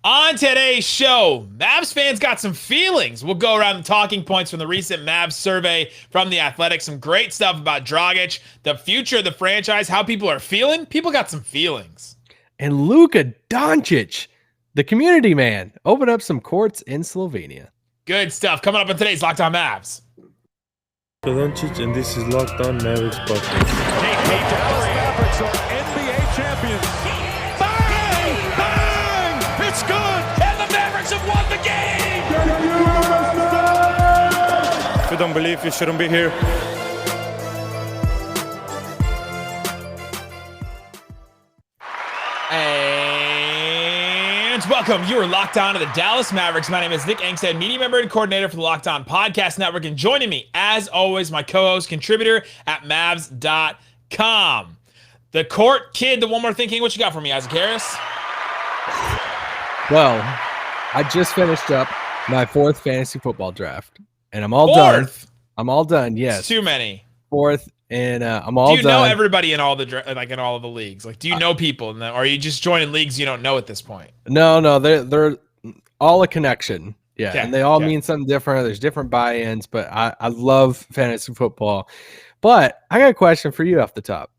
On today's show, Mavs fans got some feelings. We'll go around the talking points from the recent Mavs survey from The Athletic. Some great stuff about Dragic, the future of the franchise, how people are feeling. People got some feelings. And Luka Doncic, the community man, open up some courts in Slovenia. Good stuff coming up in today's Locked On Mavs. Doncic, and this is Locked On Mavericks podcast. Hey, Dallas Mavericks are NBA champions. Bang! Bang! It's good! And the Mavericks have won the game! If you don't believe, you shouldn't be here. And welcome. You are locked on to the Dallas Mavericks. My name is Nick Angstadt, media member and coordinator for the Locked On Podcast Network. And joining me, as always, my co-host, contributor at Mavs.com. The court kid, the one more thinking. What you got for me, Isaac Harris? Well, I just finished up my fourth fantasy football draft, and I'm all done. I'm all done. Yes, it's too many. Fourth, and I'm all done. Do you know everybody in all the in all of the leagues? Like, do you know people, or are you just joining leagues you don't know at this point? No, they're all a connection. Yeah, okay, and they all mean something different. There's different buy-ins, but I love fantasy football. But I got a question for you off the top.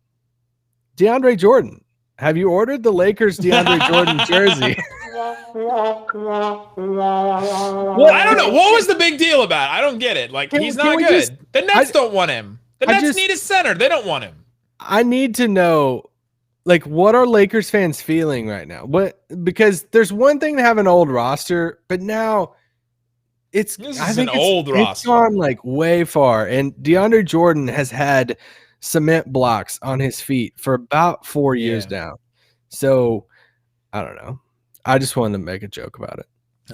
DeAndre Jordan. Have you ordered the Lakers DeAndre Jordan jersey? Well, I don't know. What was the big deal about it? I don't get it. Like, he's not good. The Nets don't want him. The Nets need a center. They don't want him. I need to know, like, what are Lakers fans feeling right now? Because there's one thing to have an old roster, but now it's gone like way far. And DeAndre Jordan has had cement blocks on his feet for about 4 years now. So I don't know. I just wanted to make a joke about it.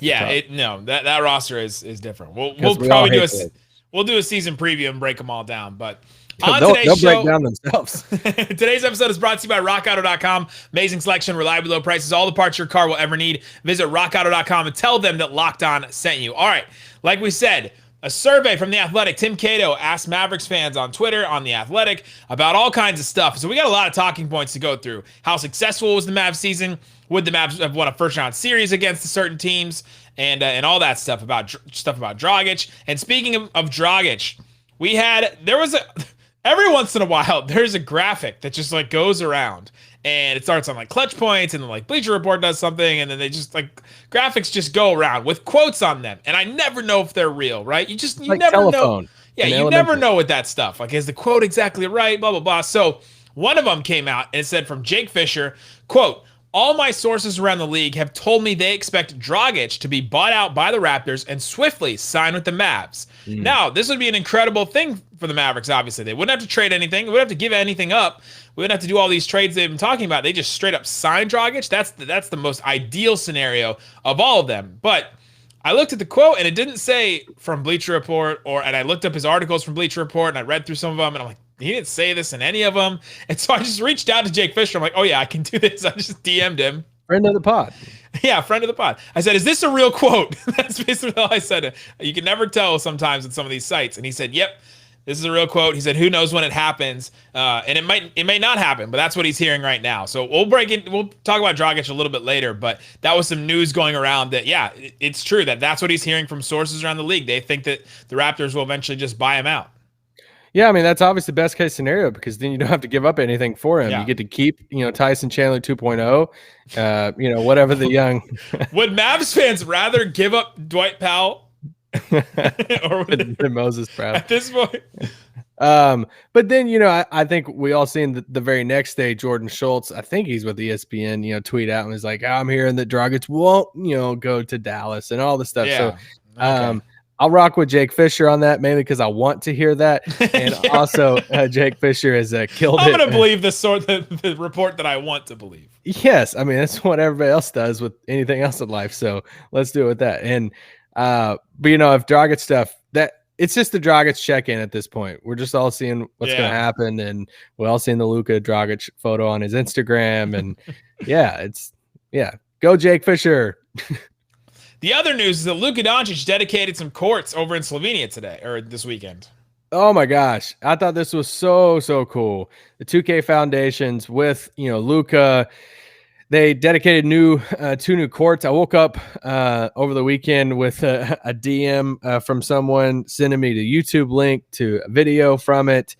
Yeah, that roster is different. We'll probably do a season preview and break them all down. But on today's show, break down themselves. Today's episode is brought to you by RockAuto.com. Amazing selection, reliably low prices, all the parts your car will ever need. Visit RockAuto.com and tell them that Locked On sent you. All right, like we said, a survey from The Athletic. Tim Cato asked Mavericks fans on Twitter, on The Athletic, about all kinds of stuff. So we got a lot of talking points to go through. How successful was the Mavs season? Would the Mavs have won a first-round series against certain teams? And all that stuff about Dragic. And speaking of Dragic, every once in a while, there's a graphic that just like goes around. And it starts on like clutch points, and then like Bleacher Report does something, and then they just like graphics just go around with quotes on them. And I never know if they're real, right? You like never telephone. know. Yeah, you never know with that stuff. Like, is the quote exactly right? Blah, blah, blah. So one of them came out and it said from Jake Fisher, quote, "All my sources around the league have told me they expect Dragic to be bought out by the Raptors and swiftly sign with the Mavs." Now, this would be an incredible thing for the Mavericks, obviously. They wouldn't have to trade anything. They wouldn't have to give anything up. We wouldn't have to do all these trades they've been talking about. They just straight up sign Dragic. That's the most ideal scenario of all of them. But I looked at the quote, and it didn't say from Bleacher Report, and I looked up his articles from Bleacher Report, and I read through some of them, and I'm like, he didn't say this in any of them. And so I just reached out to Jake Fisher. I'm like, oh, yeah, I can do this. I just DM'd him. Friend of the pod. Yeah, friend of the pod. I said, is this a real quote? That's basically all I said. You can never tell sometimes at some of these sites. And he said, yep, this is a real quote. He said, who knows when it happens? And it may not happen, but that's what he's hearing right now. So we'll talk about Dragic a little bit later, but that was some news going around that, yeah, it's true that's what he's hearing from sources around the league. They think that the Raptors will eventually just buy him out. Yeah, I mean, that's obviously the best case scenario because then you don't have to give up anything for him. Yeah. You get to keep, Tyson Chandler 2.0, whatever the young. Would Mavs fans rather give up Dwight Powell or than Moses Brown at this point? But then, I think we all seen the very next day, Jordan Schultz, I think he's with ESPN, tweet out and was like, I'm hearing that Dragic won't, go to Dallas and all this stuff. Yeah. So, okay. I'll rock with Jake Fisher on that, mainly because I want to hear that. And also, Jake Fisher has killed it. I'm going to believe the report that I want to believe. Yes. I mean, that's what everybody else does with anything else in life. So let's do it with that. And, but if Dragic stuff, it's just the Dragic check-in at this point. We're just all seeing what's going to happen. And we're all seeing the Luka Dragic photo on his Instagram. And go Jake Fisher. The other news is that Luka Doncic dedicated some courts over in Slovenia today, or this weekend. Oh my gosh. I thought this was so cool. The 2K foundations with, Luka. they dedicated two new courts. I woke up over the weekend with a DM from someone sending me the YouTube link to a video from it,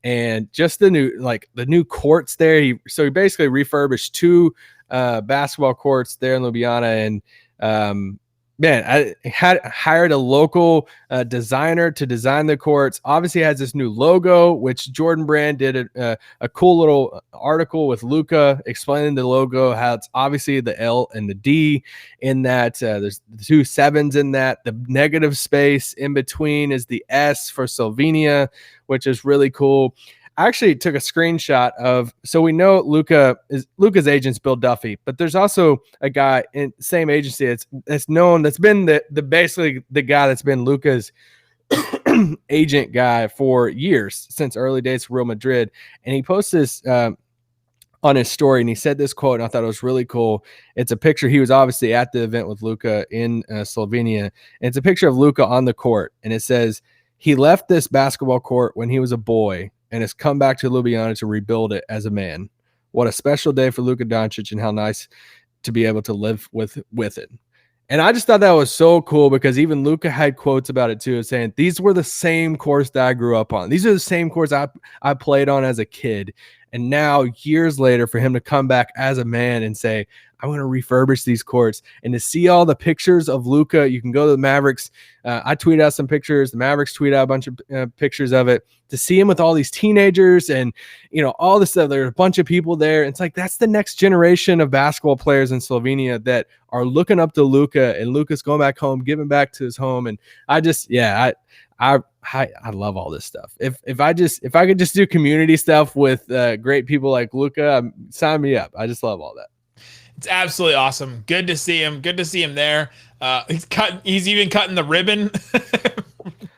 and just the new courts there. He basically refurbished two basketball courts there in Ljubljana, and I had hired a local designer to design the courts. Obviously, it has this new logo, which Jordan Brand did a cool little article with Luka explaining the logo, how it's obviously the L and the D in that. There's the two sevens in that. The negative space in between is the S for Slovenia, which is really cool. I actually took a screenshot of, so we know Luka's agent's Bill Duffy, but there's also a guy in the same agency that's known, that's been basically the guy that's been Luka's agent guy for years, since early days of Real Madrid. And he posted this on his story, and he said this quote, and I thought it was really cool. It's a picture. He was obviously at the event with Luka in Slovenia, and it's a picture of Luka on the court, and it says, "He left this basketball court when he was a boy and has come back to Ljubljana to rebuild it as a man. What a special day for Luka Doncic, and how nice to be able to live with it." And I just thought that was so cool, because even Luka had quotes about it too, saying, these were the same courts that I grew up on. These are the same courts I played on as a kid. And now, years later, for him to come back as a man and say, I'm going to refurbish these courts, and to see all the pictures of Luka. You can go to the Mavericks. I tweeted out some pictures. The Mavericks tweeted out a bunch of pictures of it. To see him with all these teenagers and, all this stuff. There's a bunch of people there. It's like, that's the next generation of basketball players in Slovenia that are looking up to Luka, and Luka's going back home, giving back to his home. And I love all this stuff. If I could just do community stuff with great people like Luka, sign me up. I just love all that. It's absolutely awesome. Good to see him. Good to see him there. He's even cutting the ribbon.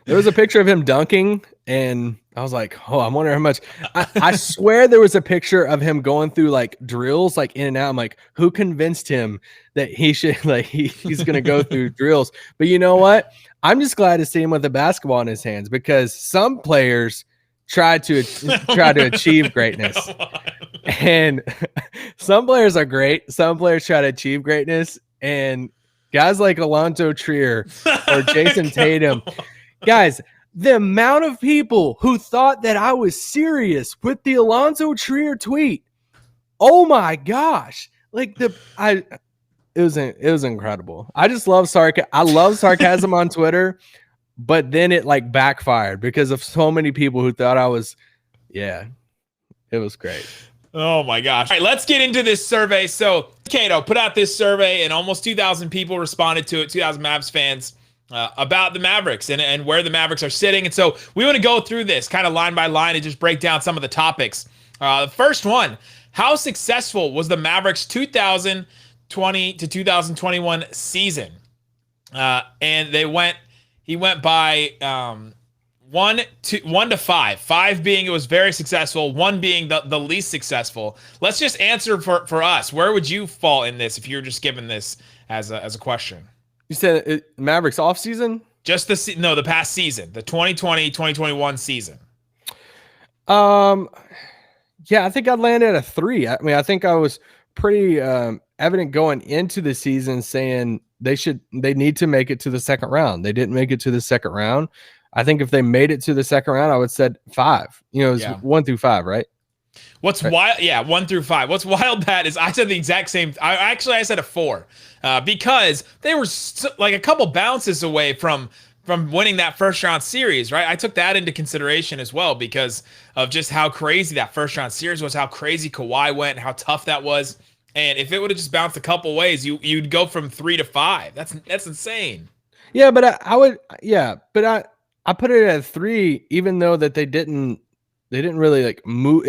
There was a picture of him dunking, and I was like, oh, I'm wondering how much. I swear there was a picture of him going through like drills, like in and out. I'm like, who convinced him that he should he's going to go through drills? But you know what? I'm just glad to see him with a basketball in his hands, because some players try to achieve greatness. And some players are great. Some players try to achieve greatness. And guys like Alonzo Trier or Jason Tatum, guys, the amount of people who thought that I was serious with the Alonzo Trier tweet, oh my gosh. It was incredible. I just love sarcasm. I love sarcasm on Twitter, but then it backfired because of so many people who thought I was, it was great. Oh my gosh. All right, let's get into this survey. So Cato put out this survey, and almost 2,000 people responded to it, 2,000 Mavs fans, about the Mavericks and where the Mavericks are sitting. And so we want to go through this kind of line by line and just break down some of the topics. The first one, how successful was the Mavericks 2020 to 2021 season? And he went by 1 to 5. 5 being it was very successful, 1 being the least successful. Let's just answer for us. Where would you fall in this if you were just given this as a question? You said Mavericks off season? Just the past season, the 2020-2021 season. Yeah, I think I'd land at a 3. I mean, I think I was pretty evident going into the season saying they need to make it to the second round. They didn't make it to the second round. I think if they made it to the second round, I would have said 5. It's 1 through 5, right? What's wild? Yeah, 1 through 5. What's wild, Pat, is I said the exact same. I said a 4 because they were a couple bounces away from winning that first round series, right? I took that into consideration as well because of just how crazy that first round series was, how crazy Kawhi went, and how tough that was. And if it would have just bounced a couple ways, you'd go from 3 to 5. That's insane. Yeah, but I put it at 3, even though that they didn't really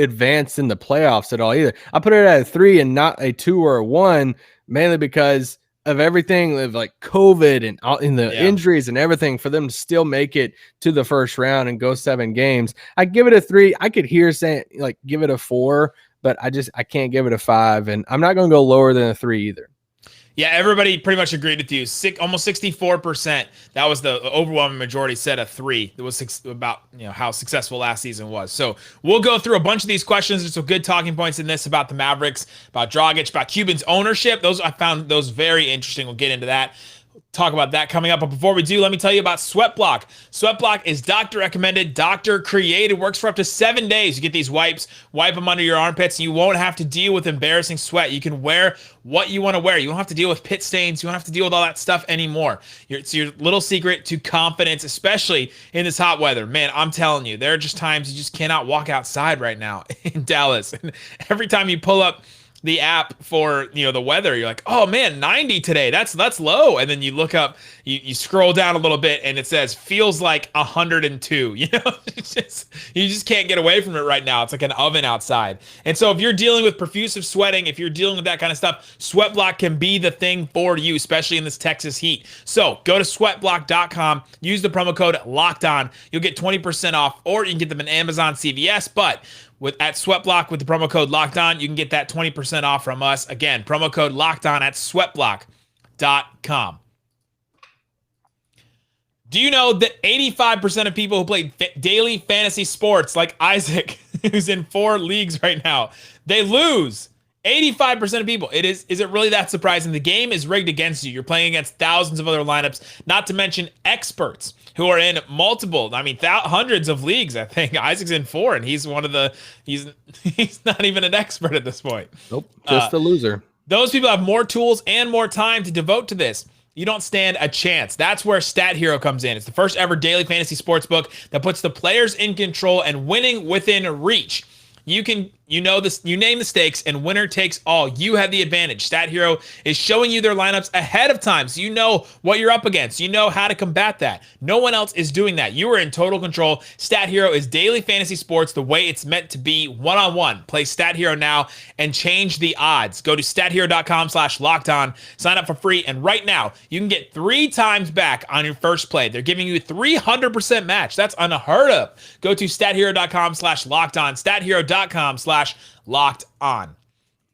advance in the playoffs at all either. I put it at a 3 and not a 2 or a 1, mainly because of everything of COVID and in the injuries and everything, for them to still make it to the first round and go 7 games. I give it a 3. I could hear saying give it a 4, but I can't give it a 5, and I'm not going to go lower than a 3 either. Yeah, everybody pretty much agreed with you. Almost 64%. That was the overwhelming majority said a 3. It was about how successful last season was. So we'll go through a bunch of these questions. There's some good talking points in this about the Mavericks, about Dragic, about Cuban's ownership. I found those very interesting. We'll get into that. Talk about that coming up. But before we do, let me tell you about Sweatblock. Sweatblock is doctor recommended, doctor created, works for up to 7 days. You get these wipes, wipe them under your armpits, and you won't have to deal with embarrassing sweat. You can wear what you want to wear. You don't have to deal with pit stains. You don't have to deal with all that stuff anymore. It's your little secret to confidence, especially in this hot weather. Man, I'm telling you, there are just times you just cannot walk outside right now in Dallas. And every time you pull up the app for the weather, you're like, oh man, 90 today, that's low. And then you look up, you scroll down a little bit and it says feels like 102. You just can't get away from it right now. It's like an oven outside. And so if you're dealing with profuse sweating, if you're dealing with that kind of stuff, Sweatblock can be the thing for you, especially in this Texas heat. So go to sweatblock.com, use the promo code LOCKEDON. You'll get 20% off, or you can get them in Amazon, CVS, but at Sweatblock with the promo code LOCKEDON, you can get that 20% off from us. Again, promo code LOCKEDON at sweatblock.com. Do you know that 85% of people who play daily fantasy sports, like Isaac, who's in 4 leagues right now, they lose? 85% of people. Is it really that surprising? The game is rigged against you. You're playing against thousands of other lineups, not to mention experts who are in multiple, hundreds of leagues. I think Isaac's in 4, and he's one of the, he's not even an expert at this point. Nope, just a loser. Those people have more tools and more time to devote to this. You don't stand a chance. That's where Stat Hero comes in. It's the first ever daily fantasy sports book that puts the players in control and winning within reach. You name the stakes, and winner takes all. You have the advantage. Stat Hero is showing you their lineups ahead of time, so you know what you're up against. You know how to combat that. No one else is doing that. You are in total control. Stat Hero is daily fantasy sports the way it's meant to be, one-on-one. Play Stat Hero now and change the odds. Go to stathero.com/lockedon. Sign up for free, and right now, you can get 3 times back on your first play. They're giving you 300% match. That's unheard of. Go to stathero.com/lockedon. stathero.com/lockedon. All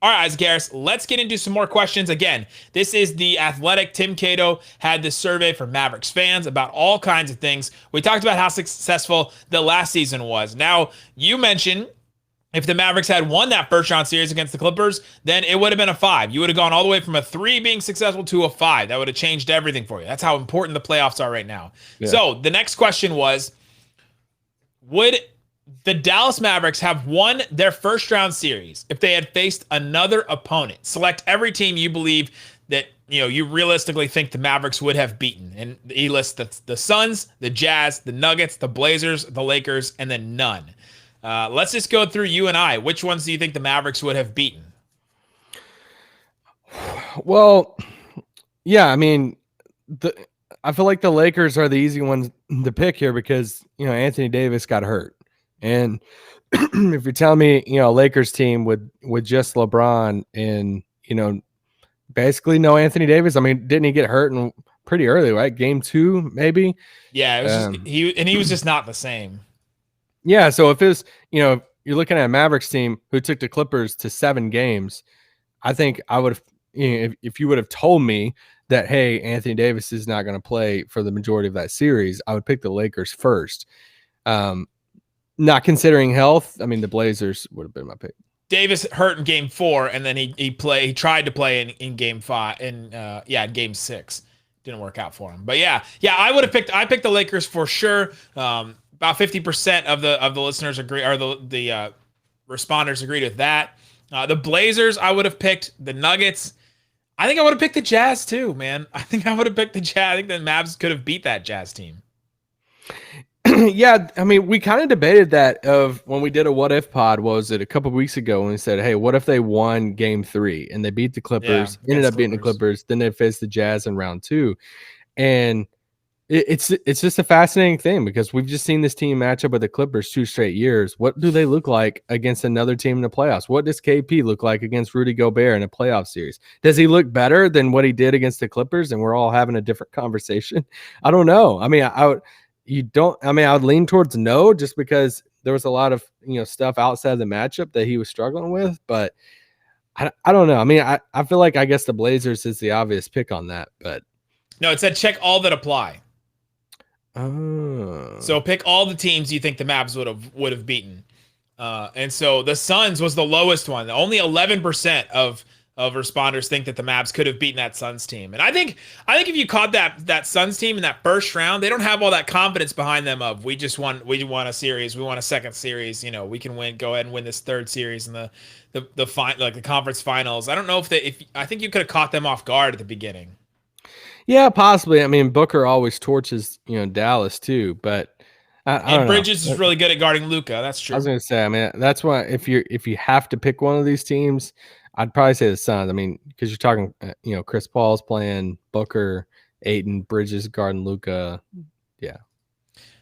right, Isaac Harris, let's get into some more questions. Again, this is the Athletic. Tim Cato had this survey for Mavericks fans about all kinds of things. We talked about how successful the last season was. Now, you mentioned if the Mavericks had won that first round series against the Clippers, then it would have been a 5. You would have gone all the way from a 3 being successful to a 5. That would have changed everything for you. That's how important the playoffs are right now. Yeah. So the next question was, would the Dallas Mavericks have won their first round series if they had faced another opponent? Select every team you believe that you realistically think the Mavericks would have beaten. And he lists the Suns, the Jazz, the Nuggets, the Blazers, the Lakers, and then none. Let's just go through you and I. Which ones do you think the Mavericks would have beaten? Well, yeah, I feel like the Lakers are the easy ones to pick here because, Anthony Davis got hurt. And if you're telling me, a Lakers team with just LeBron and, basically no Anthony Davis, didn't he get hurt pretty early, right? Game 2, maybe? Yeah, it was he was just not the same. Yeah, so if it's, you're looking at a Mavericks team who took the Clippers to 7 games, I think I would have, if you would have told me that, hey, Anthony Davis is not going to play for the majority of that series, I would pick the Lakers first. Not considering health, the Blazers would have been my pick. Davis hurt in Game 4, and then he tried to play in Game 5, in Game 6. Didn't work out for him. But yeah, I picked the Lakers for sure. About 50% of the listeners agree, or the responders agreed with that. The Blazers, I would have picked. The Nuggets, I think I would have picked the Jazz too, man. I think I would have picked the Jazz. I think the Mavs could have beat that Jazz team. Yeah, we kind of debated that of when we did a what if pod. Was it a couple of weeks ago when we said, hey, what if they won Game 3 and they beat the Clippers, ended up beating the Clippers, then they faced the Jazz in round 2, and it's just a fascinating thing because we've just seen this team match up with the Clippers 2 straight years. What do they look like against another team in the playoffs? What does KP look like against Rudy Gobert in a playoff series? Does he look better than what he did against the Clippers? And we're all having a different conversation. I don't know. I would lean towards no, just because there was a lot of stuff outside the matchup that he was struggling with. But I don't know. I mean, I feel like I guess the Blazers is the obvious pick on that, but no, it said check all that apply. Oh. So pick all the teams you think the Mavs would have beaten. And so the Suns was the lowest one. Only 11% of responders think that the Mavs could have beaten that Suns team. And I think if you caught that Suns team in that first round, they don't have all that confidence behind them of we won a series, we won a second series, we can go ahead and win this third series in the conference finals. I don't know I think you could have caught them off guard at the beginning. Yeah, possibly. I mean, Booker always torches, Dallas too, but and Bridges is really good at guarding Luka. That's true. I was going to say, I mean, that's why if you have to pick one of these teams, I'd probably say the Suns. I mean, because you're talking, Chris Paul's playing, Booker, Ayton, Bridges guarding Luka. Yeah.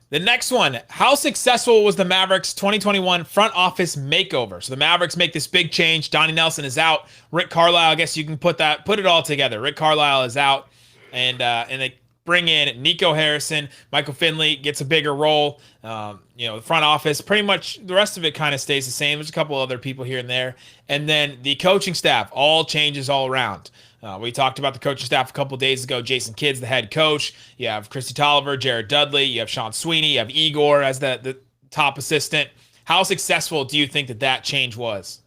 The next one, how successful was the Mavericks 2021 front office makeover? So the Mavericks make this big change. Donnie Nelson is out. Rick Carlisle, I guess you can put it all together. Rick Carlisle is out, and they bring in Nico Harrison. Michael Finley gets a bigger role. The front office, pretty much the rest of it kind of stays the same. There's a couple other people here and there. And then the coaching staff, all changes all around. We talked about the coaching staff a couple days ago. Jason Kidd's the head coach. You have Christy Tolliver, Jared Dudley. You have Sean Sweeney. You have Igor as the top assistant. How successful do you think that change was?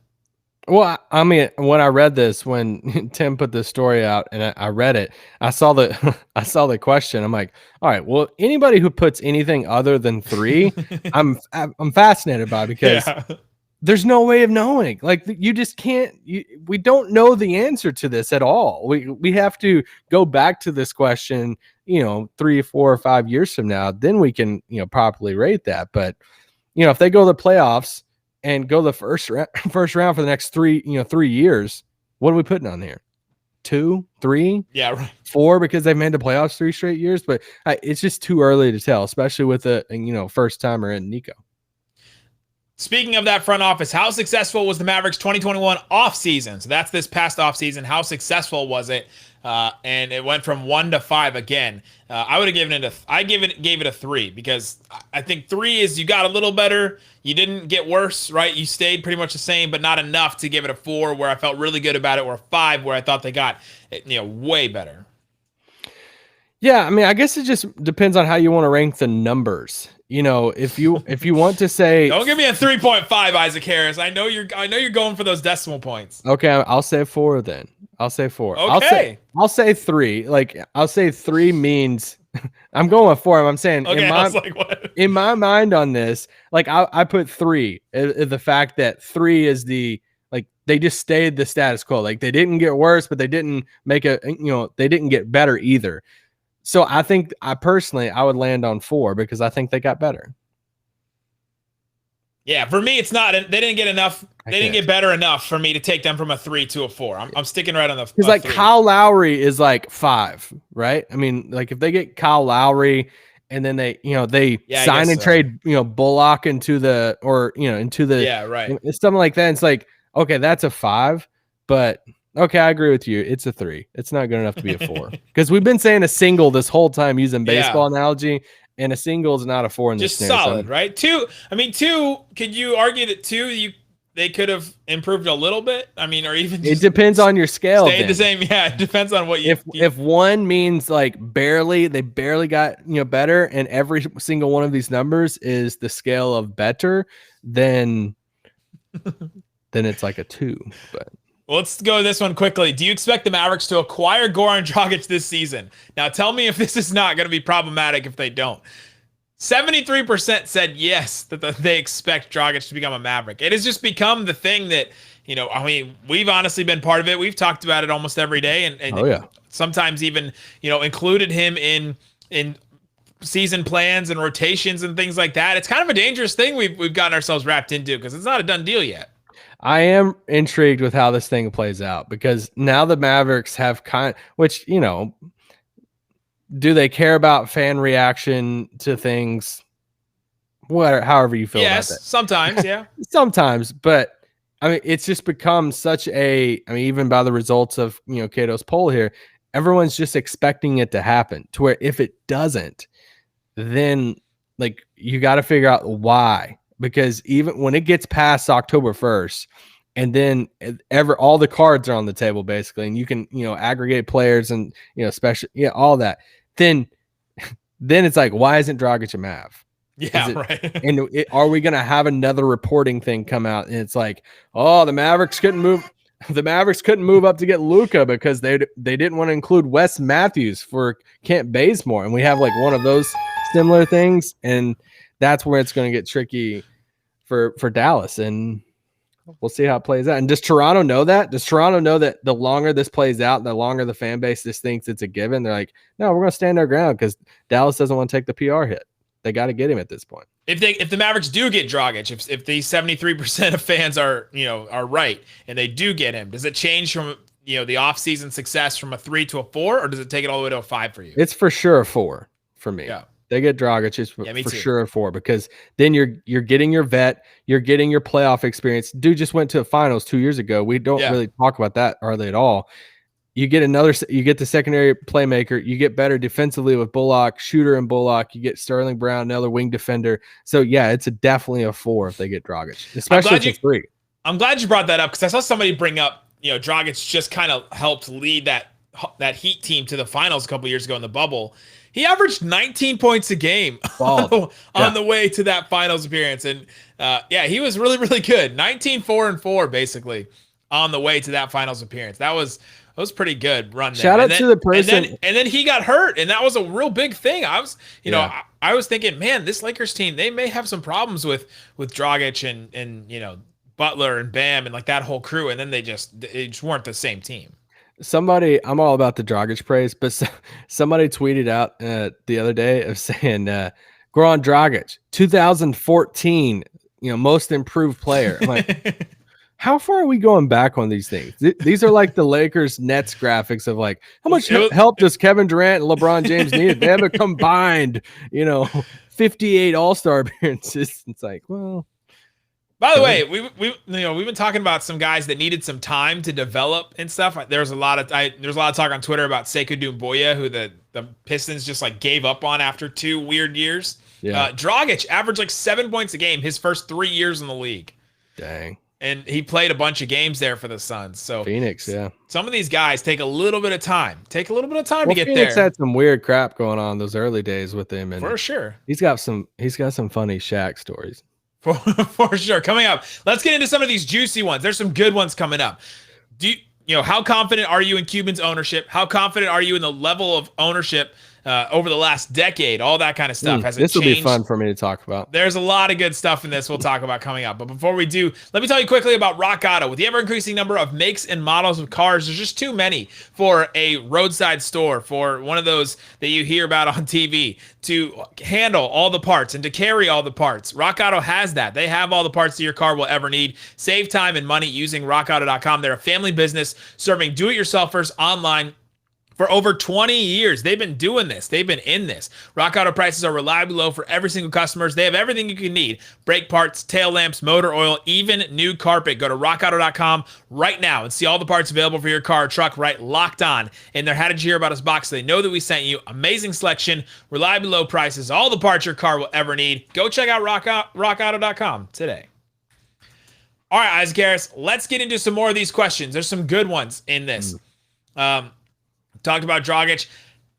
Well, I mean, when I read this, when Tim put this story out and I read it, I saw the question. I'm like, all right, well, anybody who puts anything other than 3, I'm fascinated by, because there's no way of knowing. Like, you just can't. We don't know the answer to this at all. We have to go back to this question, 3, 4, or 5 years from now. Then we can properly rate that. But if they go to the playoffs and go the first round for the next 3 years, what are we putting on here? 2, 3, yeah, right. 4, because they've made the playoffs 3 straight years. But it's just too early to tell, especially with a first timer in Nico. Speaking of that front office, how successful was the Mavericks 2021 offseason? So that's this past offseason. How successful was it? And it went from 1 to 5 again. I would have given it gave it a 3, because I think 3 is you got a little better. You didn't get worse, right? You stayed pretty much the same, but not enough to give it a 4 where I felt really good about it, or a 5 where I thought they got way better. Yeah, I mean, I guess it just depends on how you want to rank the numbers. If you want to say, don't give me a 3.5, Isaac Harris. I know you're going for those decimal points. Okay, I'll say 4 then. I'll say 4. Okay. I'll say 3. Like, I'll say 3 means I'm going with 4. I'm saying in my mind on this, like I put 3. The fact that 3 is they just stayed the status quo. Like, they didn't get worse, but they didn't they didn't get better either. So I think I would land on 4, because I think they got better. Yeah, for me, it's not. They didn't get enough. They didn't get better enough for me to take them from a 3 to a 4. I'm sticking right on the. Because 3. Kyle Lowry is like 5, right? I mean, like, if they get Kyle Lowry and then they sign and trade Bullock into the right, something like that. It's like, okay, that's a 5, but. Okay, I agree with you. It's a 3. It's not good enough to be a 4, because we've been saying a single this whole time using baseball analogy, and a single is not a 4 in this. Just solid, right? 2. I mean, 2. Could you argue that 2? They could have improved a little bit. I mean, or even it depends on your scale. Stayed the same. Yeah, it depends on what you. If 1 means like they barely got better, and every single one of these numbers is the scale of better, then it's like a 2, but. Well, let's go this one quickly. Do you expect the Mavericks to acquire Goran Dragic this season? Now, tell me if this is not going to be problematic if they don't. 73% said yes, that they expect Dragic to become a Maverick. It has just become the thing that, I mean, we've honestly been part of it. We've talked about it almost every day, and sometimes even, included him in season plans and rotations and things like that. It's kind of a dangerous thing we've gotten ourselves wrapped into, because it's not a done deal yet. I am intrigued with how this thing plays out, because now the Mavericks have which, do they care about fan reaction to things? However you feel about that. Sometimes, yeah. Sometimes, but I mean, it's just become such even by the results of, Cato's poll here, everyone's just expecting it to happen, to where if it doesn't, then you got to figure out why. Because even when it gets past October 1st and then all the cards are on the table basically, and you can, aggregate players and, special, all that. Then it's like, why isn't Dragic a Mav? Yeah, right. And are we going to have another reporting thing come out? And it's like, oh, the Mavericks couldn't move up to get Luka because they didn't want to include Wes Matthews for Kent Bazemore. And we have like one of those similar things. And that's where it's going to get tricky for Dallas. And we'll see how it plays out. And does Toronto know that? Does Toronto know that the longer this plays out, the longer the fan base just thinks it's a given? They're like, no, we're going to stand our ground because Dallas doesn't want to take the PR hit. They got to get him at this point. If the Mavericks do get Dragic, if the 73% of fans are right and they do get him, does it change from the offseason success from a 3 to a 4, or does it take it all the way to a 5 for you? It's for sure a 4 for me. Yeah. They get Dragic, it's for sure a 4, because then you're getting your vet, you're getting your playoff experience. Dude just went to the finals 2 years ago. We don't really talk about that hardly at all. You get the secondary playmaker. You get better defensively with Bullock, Shooter and Bullock. You get Sterling Brown, another wing defender. So, yeah, it's definitely a 4 if they get Dragic, especially if it's 3. I'm glad you brought that up because I saw somebody bring up, Dragic just kind of helped lead that Heat team to the finals a couple years ago in the bubble. He averaged 19 points a game on the way to that finals appearance. And, he was really, really good. 19, 4-4, basically, on the way to that finals appearance. That was pretty good run there. Shout out to the person. And then he got hurt, and that was a real big thing. I was, I was thinking, man, this Lakers team, they may have some problems with Dragic and Butler and Bam and like that whole crew, and then they just weren't the same team. I'm all about the Dragic praise, but somebody tweeted out the other day of saying, Goran Dragic, 2014, most improved player. I'm like, how far are we going back on these things? These are like the Lakers Nets graphics of like, how much help does Kevin Durant and LeBron James need? They have a combined, 58 All-Star appearances. It's like, well. By the way, we've been talking about some guys that needed some time to develop and stuff. There's a lot of talk on Twitter about Sekou Doumbouya, who the Pistons just like gave up on after 2 weird years. Yeah. Dragic averaged like 7 points a game his first 3 years in the league. Dang. And he played a bunch of games there for the Suns. So Phoenix, yeah. Some of these guys take a little bit of time. To get Phoenix there. Phoenix had some weird crap going on those early days with him, and for sure. He's got some funny Shaq stories. For sure. Coming up, let's get into some of these juicy ones. There's some good ones coming up. How confident are you in Cuban's ownership? How confident are you in the level of ownership over the last decade? All that kind of stuff. This will be fun for me to talk about. There's a lot of good stuff in this we'll talk about coming up. But before we do, let me tell you quickly about Rock Auto. With the ever-increasing number of makes and models of cars, there's just too many for a roadside store, for one of those that you hear about on TV, to handle all the parts and to carry all the parts. Rock Auto has that. They have all the parts that your car will ever need. Save time and money using rockauto.com. They're a family business serving do-it-yourselfers online for over 20 years. They've been doing this. They've been in this. Rock Auto prices are reliably low for every single customer. They have everything you can need. Brake parts, tail lamps, motor oil, even new carpet. Go to rockauto.com right now and see all the parts available for your car or truck right locked on in their How Did You Hear About Us box, so they know that we sent you. Amazing selection, reliably low prices, all the parts your car will ever need. Go check out rockauto.com today. All right, Isaac Harris, let's get into some more of these questions. There's some good ones in this. Talked about Dragic.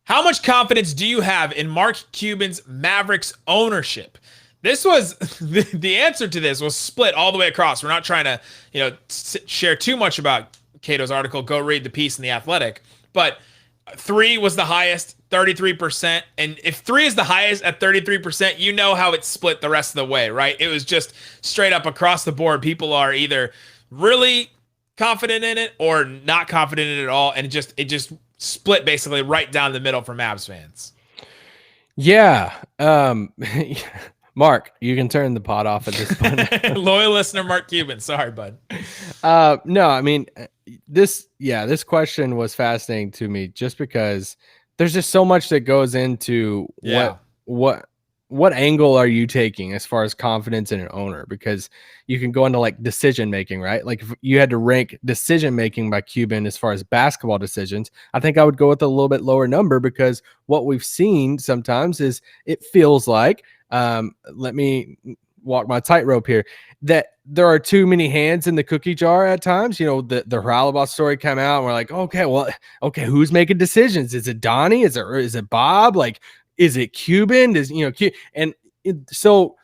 How much confidence do you have in Mark Cuban's Mavericks ownership? This was the answer to this was split all the way across. We're not trying to, share too much about Cato's article. Go read the piece in The Athletic. But 3 was the highest, 33%. And if 3 is the highest at 33%, you know how it's split the rest of the way, right? It was just straight up across the board. People are either really confident in it or not confident in it at all. And it just split basically right down the middle for Mavs fans. Yeah. Mark, you can turn the pod off at this point. Loyal listener Mark Cuban. Sorry, bud. No, I mean, this question was fascinating to me just because there's just so much that goes into what angle are you taking as far as confidence in an owner? Because you can go into like decision making, right? Like if you had to rank decision making by Cuban as far as basketball decisions, I think I would go with a little bit lower number, because what we've seen sometimes is it feels like, let me walk my tightrope here, that there are too many hands in the cookie jar at times. The Reliably story came out and we're like, okay, who's making decisions? Is it Donnie? Is it Bob? Like, is it Cuban? So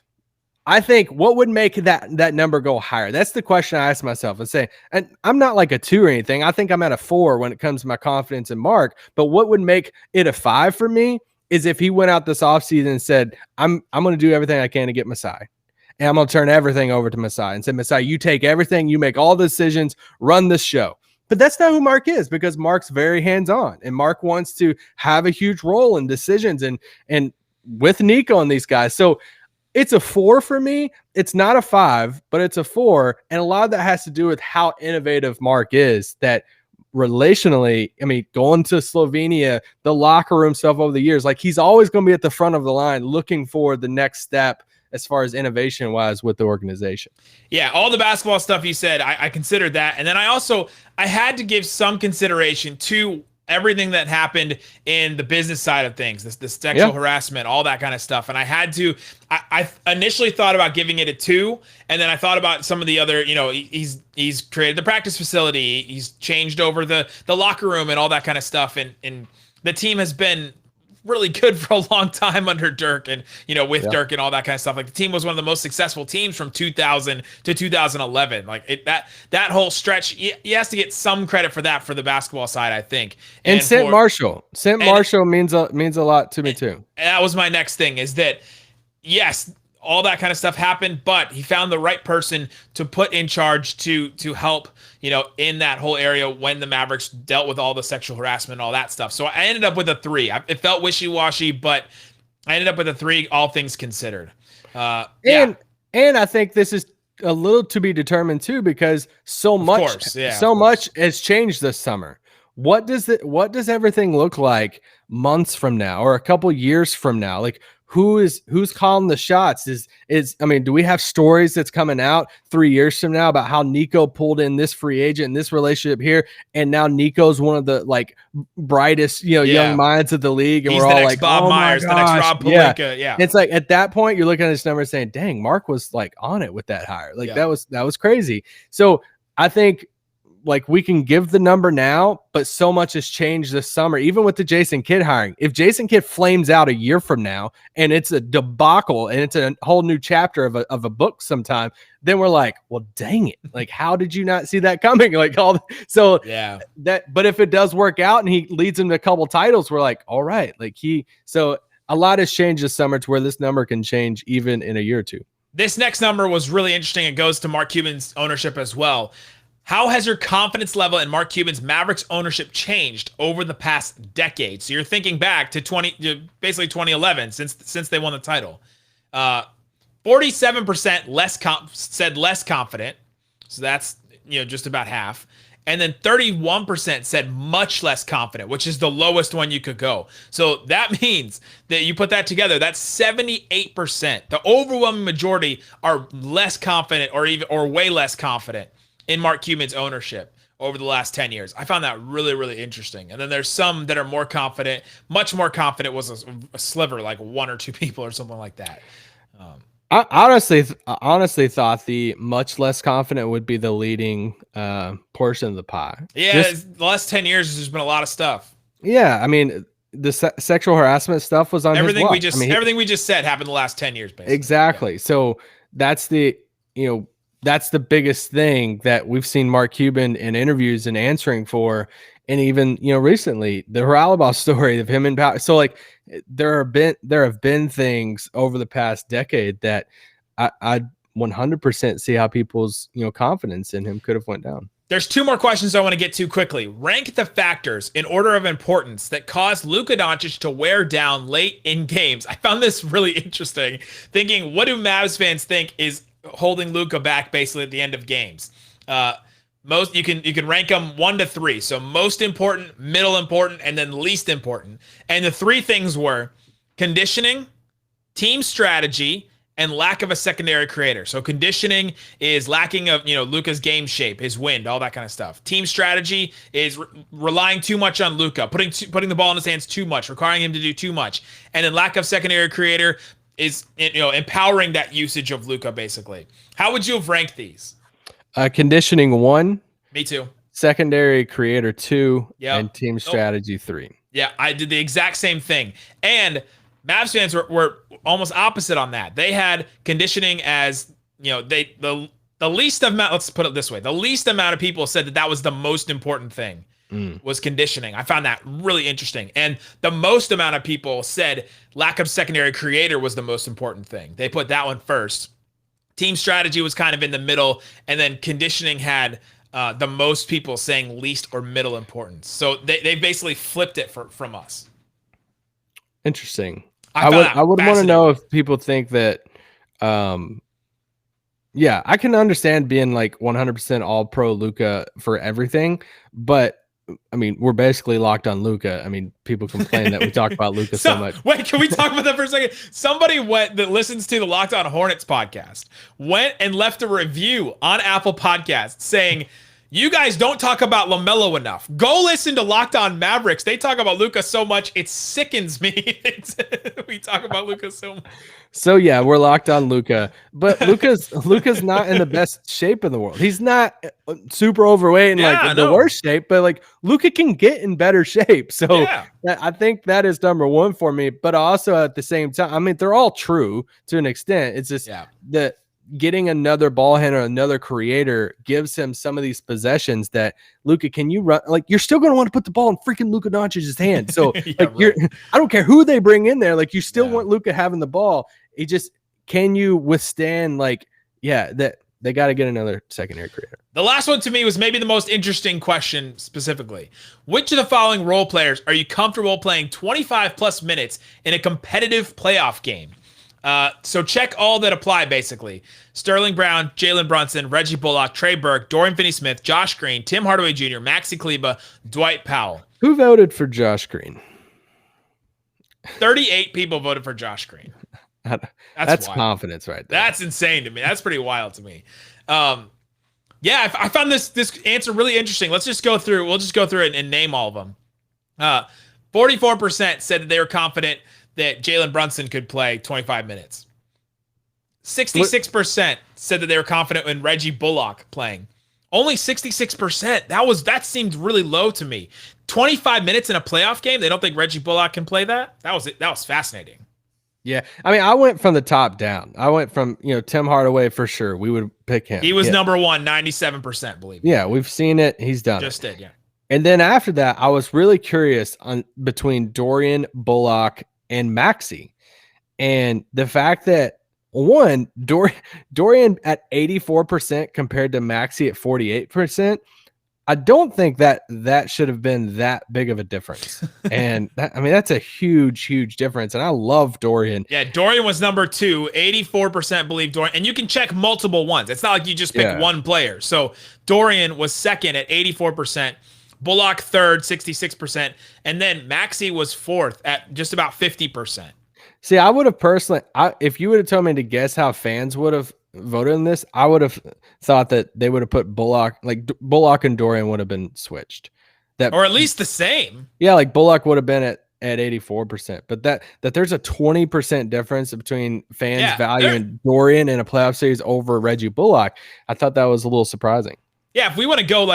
I think what would make that number go higher? That's the question I ask myself and say, and I'm not like a 2 or anything. I think I'm at a 4 when it comes to my confidence in Mark, but what would make it a 5 for me is if he went out this offseason and said, I'm going to do everything I can to get Masai. And I'm going to turn everything over to Masai and say, Masai, you take everything, you make all the decisions, run this show. But that's not who Mark is, because Mark's very hands-on, and Mark wants to have a huge role in decisions and with Nico and these guys. So it's a 4 for me. It's not a 5, but it's a 4. And a lot of that has to do with how innovative Mark is, that relationally, I mean, going to Slovenia, the locker room stuff over the years, like he's always going to be at the front of the line looking for the next step as far as innovation wise with the organization. Yeah, all the basketball stuff you said, I considered that. And then I had to give some consideration to everything that happened in the business side of things, the sexual harassment, all that kind of stuff. And I initially thought about giving it a 2. And then I thought about some of the other, he's created the practice facility. He's changed over the locker room and all that kind of stuff. And the team has been really good for a long time under Dirk and, with Dirk and all that kind of stuff. Like, the team was one of the most successful teams from 2000 to 2011. Like that whole stretch, he has to get some credit for that for the basketball side, I think. And St. Marshall means a lot to me too. And that was my next thing, is that, yes, all that kind of stuff happened, but he found the right person to put in charge to help, in that whole area when the Mavericks dealt with all the sexual harassment and all that stuff. So I ended up with a 3. It felt wishy-washy, but I ended up with a 3, all things considered. And I think this is a little to be determined too, because so much has changed this summer. What does everything look like months from now or a couple years from now? Like, who's calling the shots? Do we have stories that's coming out 3 years from now about how Nico pulled in this free agent and this relationship here, and now Nico's one of the brightest young minds of the league, and he's we're all like, Bob Myers, the next Rob Pelinka. Yeah. It's like at that point you're looking at this number saying, dang, Mark was on it with that hire. That was crazy. So I think we can give the number now, but so much has changed this summer, even with the Jason Kidd hiring. If Jason Kidd flames out a year from now and it's a debacle and it's a whole new chapter of a book sometime, then we're like, well, dang it. How did you not see that coming? But if it does work out and he leads him to a couple titles, we're like, all right. So a lot has changed this summer to where this number can change even in a year or two. This next number was really interesting. It goes to Mark Cuban's ownership as well. How has your confidence level in Mark Cuban's Mavericks ownership changed over the past decade? So you're thinking back to basically 2011, since they won the title. 47% said less confident. So that's just about half. And then 31% said much less confident, which is the lowest one you could go. So that means that you put that together, that's 78%. The overwhelming majority are less confident or way less confident in Mark Cuban's ownership over the last 10 years. I found that really, really interesting. And then there's some that are more confident. Much more confident was a sliver, like 1 or 2 people or something like that. I honestly thought the much less confident would be the leading portion of the pie. Yeah, the last 10 years, there's been a lot of stuff. Yeah, I mean, the sexual harassment stuff was on everything his watch. Everything we just said happened the last 10 years, basically. Exactly. Yeah. So that's that's the biggest thing that we've seen Mark Cuban in interviews and answering for. And even, recently, the Reliably story of him in power. So there have been things over the past decade that I 100% see how people's, confidence in him could have went down. There's 2 more questions I want to get to quickly. Rank the factors in order of importance that caused Luka Doncic to wear down late in games. I found this really interesting, thinking, what do Mavs fans think is holding Luka back basically at the end of games? Most you can rank them 1 to 3. So most important, middle important, and then least important. And the 3 things were conditioning, team strategy, and lack of a secondary creator. So conditioning is lacking of, Luka's game shape, his wind, all that kind of stuff. Team strategy is relying too much on Luka, putting the ball in his hands too much, requiring him to do too much. And then lack of secondary creator, is empowering that usage of Luka. Basically, how would you have ranked these? Conditioning 1. Me too. Secondary creator 2. And team strategy 3. Yeah, I did the exact same thing. And Mavs fans were almost opposite on that. They had conditioning as the least amount. Let's put it this way: the least amount of people said that was the most important thing. Was conditioning. I found that really interesting. And the most amount of people said lack of secondary creator was the most important thing. They put that one first. Team strategy was kind of in the middle, and then conditioning had the most people saying least or middle importance. So they basically flipped it from us. Interesting. I would want to know if people think that I can understand being like 100% all pro Luka for everything, but I mean, we're basically locked on Luka. I mean, people complain that we talk about Luka so much. Wait, can we talk about that for a second? Somebody that listens to the Locked On Hornets podcast went and left a review on Apple Podcasts saying, you guys don't talk about LaMelo enough. Go listen to Locked On Mavericks. They talk about Luka so much, it sickens me. We talk about Luka so much. So yeah, we're locked on Luka, but Luka's not in the best shape in the world. He's not super overweight and the worst shape, but like Luka can get in better shape. So I think that is number one for me. But also at the same time, I mean, they're all true to an extent. It's just that getting another ball handler, another creator gives him some of these possessions that Luka, can you run? Like, you're still going to want to put the ball in freaking Luka Doncic's hand. So I don't care who they bring in there. Like, you still want Luka having the ball. It just, can you withstand that they got to get another secondary creator. The last one to me was maybe the most interesting question specifically. Which of the following role players are you comfortable playing 25 plus minutes in a competitive playoff game? So check all that apply, basically. Sterling Brown, Jalen Brunson, Reggie Bullock, Trey Burke, Dorian Finney-Smith, Josh Green, Tim Hardaway Jr., Maxi Kleber, Dwight Powell. Who voted for Josh Green? 38 people voted for Josh Green. That's confidence right there. That's insane to me. That's pretty wild to me. I found this answer really interesting. Let's just go through. We'll just go through it and name all of them. 44% said that they were confident that Jalen Brunson could play 25 minutes. 66% said that they were confident in Reggie Bullock playing. Only 66%. That seemed really low to me. 25 minutes in a playoff game. They don't think Reggie Bullock can play that. That was fascinating. Yeah, I mean, I went from the top down. I went from Tim Hardaway for sure. We would pick him. He was number one, 97%. Believe me. Yeah, we've seen it. He's done. Just did, yeah. And then after that, I was really curious between Dorian, Bullock, and Maxi, and the fact that Dorian at 84% compared to Maxi at 48%. I don't think that should have been that big of a difference. And that's a huge difference. And I love Dorian. Yeah, Dorian was number 2, 84% believe Dorian. And you can check multiple ones. It's not like you just pick one player. So Dorian was second at 84%, Bullock third, 66%, and then Maxi was fourth at just about 50%. See, I would have personally, if you would have told me to guess how fans would have voted on this, I would have thought that they would have put Bullock and Dorian would have been switched, or at least the same. Yeah, like Bullock would have been at 84%, but that there's a 20% difference between fans valuing Dorian in a playoff series over Reggie Bullock. I thought that was a little surprising. Yeah, if we want to go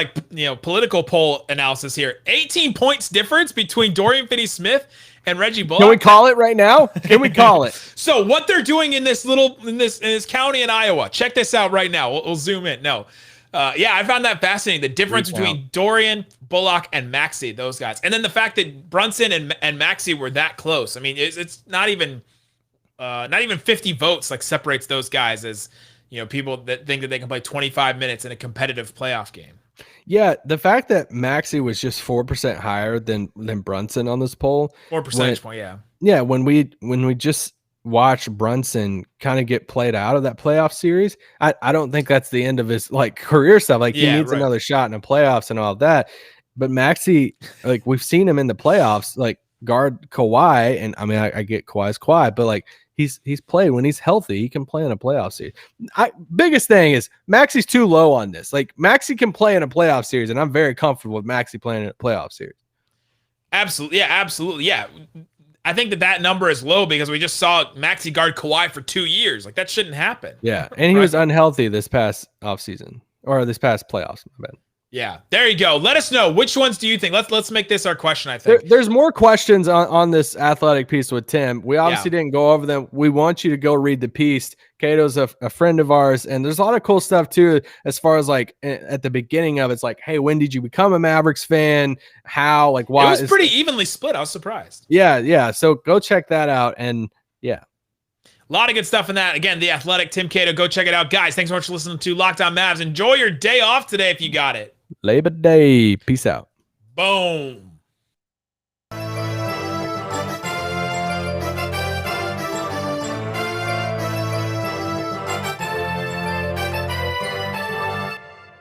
political poll analysis here, 18 points difference between Dorian Finney-Smith and Reggie Bullock. Can we call it right now? Can we call it? So what they're doing in this county in Iowa, check this out right now. We'll zoom in. I found that fascinating. The difference between Dorian, Bullock, and Maxi, those guys. And then the fact that Brunson and Maxi were that close. I mean, it's not even 50 votes separates those guys as people that think that they can play 25 minutes in a competitive playoff game. Yeah, the fact that Maxi was just 4% higher than Brunson on this poll. 4 percentage point, yeah. Yeah, when we just watch Brunson kind of get played out of that playoff series, I don't think that's the end of his career stuff. He needs another shot in the playoffs and all of that. But Maxi, we've seen him in the playoffs, guard Kawhi, and I mean I get Kawhi's Kawhi, but he's played when he's healthy. He can play in a playoff series. Biggest thing is Maxi's too low on this. Maxi can play in a playoff series, and I'm very comfortable with Maxi playing in a playoff series. Absolutely. Yeah, absolutely. Yeah. I think that number is low because we just saw Maxey guard Kawhi for 2 years. Like, that shouldn't happen. Yeah, and he was unhealthy this past offseason or this past playoffs. My bad. Yeah, there you go. Let us know, which ones do you think? Let's make this our question. I think there's more questions on this athletic piece with Tim. We obviously didn't go over them. We want you to go read the piece. Cato's a friend of ours, and there's a lot of cool stuff too. As far as like at the beginning of it's like, hey, when did you become a Mavericks fan? How? Like, why? It was pretty evenly split. I was surprised. Yeah. So go check that out, and yeah. A lot of good stuff in that. Again, The Athletic, Tim Cato. Go check it out. Guys, thanks so much for listening to Locked On Mavs. Enjoy your day off today if you got it. Labor Day. Peace out. Boom.